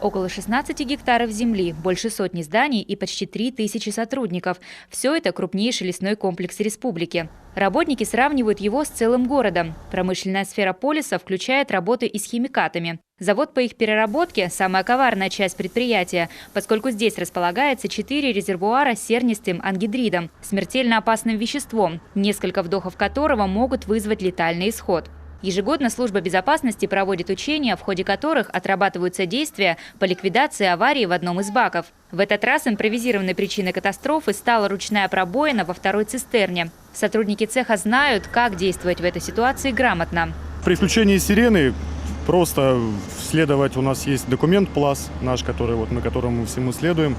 Около 16 гектаров земли, больше сотни зданий и почти 3000 сотрудников. Все это крупнейший лесной комплекс республики. Работники сравнивают его с целым городом. Промышленная сфера полиса включает работы и с химикатами. Завод по их переработке – самая коварная часть предприятия, поскольку здесь располагается 4 резервуара с сернистым ангидридом, смертельно опасным веществом, несколько вдохов которого могут вызвать летальный исход. Ежегодно служба безопасности проводит учения, в ходе которых отрабатываются действия по ликвидации аварии в одном из баков. В этот раз импровизированной причиной катастрофы стала ручная пробоина во второй цистерне. Сотрудники цеха знают, как действовать в этой ситуации грамотно. При включении сирены просто следовать, у нас есть документ ПЛАС наш, на котором мы всему следуем.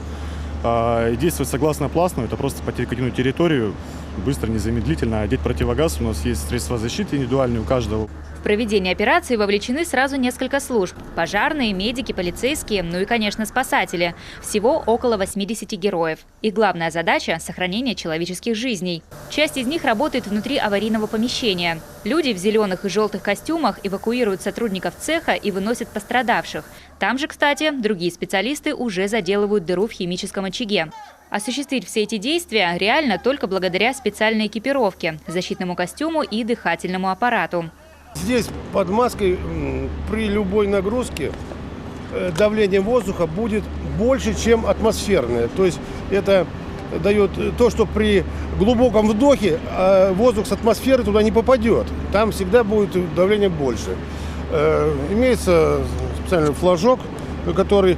И действовать согласно ПЛАСу, это просто покинуть территорию быстро, незамедлительно, одеть противогаз. У нас есть средства защиты индивидуальные у каждого. В проведение операции вовлечены сразу несколько служб – пожарные, медики, полицейские, ну и, конечно, спасатели. Всего около 80 героев. Их главная задача – сохранение человеческих жизней. Часть из них работает внутри аварийного помещения. Люди в зеленых и желтых костюмах эвакуируют сотрудников цеха и выносят пострадавших. Там же, кстати, другие специалисты уже заделывают дыру в химическом очаге. Осуществить все эти действия реально только благодаря специальной экипировке, защитному костюму и дыхательному аппарату. Здесь под маской при любой нагрузке давление воздуха будет больше, чем атмосферное. То есть это дает то, что при глубоком вдохе воздух с атмосферы туда не попадет. Там всегда будет давление больше. Имеется специальный флажок, который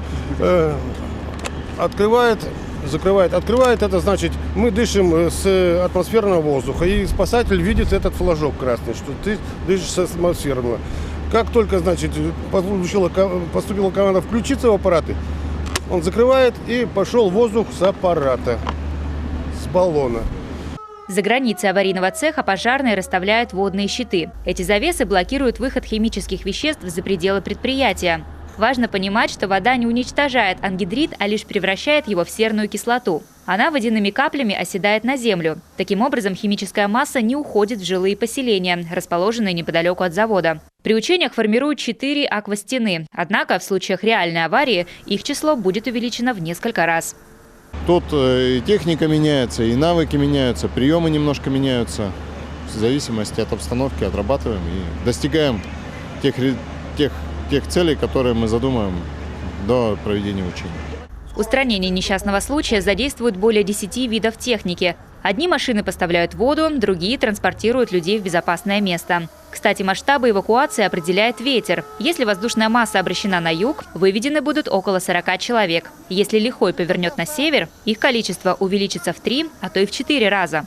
открывает, закрывает, открывает. Это значит, мы дышим с атмосферного воздуха. И спасатель видит этот флажок красный, что ты дышишь с атмосферного. Как только, значит, поступила команда включиться в аппараты, он закрывает, и пошел воздух с аппарата, с баллона. За границей аварийного цеха пожарные расставляют водные щиты. Эти завесы блокируют выход химических веществ за пределы предприятия. Важно понимать, что вода не уничтожает ангидрид, а лишь превращает его в серную кислоту. Она водяными каплями оседает на землю. Таким образом, химическая масса не уходит в жилые поселения, расположенные неподалеку от завода. При учениях формируют 4 аквастены. Однако в случаях реальной аварии их число будет увеличено в несколько раз. Тут и техника меняется, и навыки меняются, приемы немножко меняются. В зависимости от обстановки отрабатываем и достигаем тех целей, которые мы задумаем до проведения учений. В устранении несчастного случая задействуют более 10 видов техники. Одни машины поставляют воду, другие транспортируют людей в безопасное место. Кстати, масштабы эвакуации определяет ветер. Если воздушная масса обращена на юг, выведены будут около 40 человек. Если лихой повернет на север, их количество увеличится в 3, а то и в 4 раза.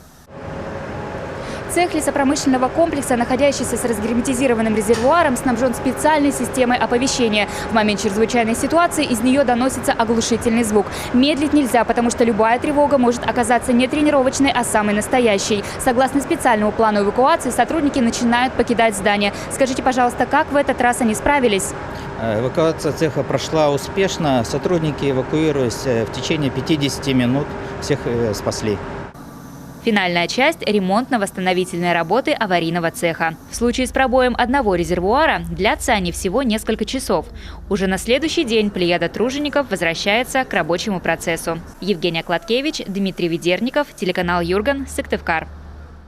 Цех лесопромышленного комплекса, находящийся с разгерметизированным резервуаром, снабжен специальной системой оповещения. В момент чрезвычайной ситуации из нее доносится оглушительный звук. Медлить нельзя, потому что любая тревога может оказаться не тренировочной, а самой настоящей. Согласно специальному плану эвакуации, сотрудники начинают покидать здание. Скажите, пожалуйста, как в этот раз они справились? Эвакуация цеха прошла успешно. Сотрудники, эвакуируясь в течение 50 минут, всех спасли. Финальная часть – ремонтно-восстановительные работы аварийного цеха. В случае с пробоем одного резервуара длятся они всего несколько часов. Уже на следующий день плеяда тружеников возвращается к рабочему процессу. Евгения Кладкевич, Дмитрий Ведерников, телеканал Юрган, Сыктывкар.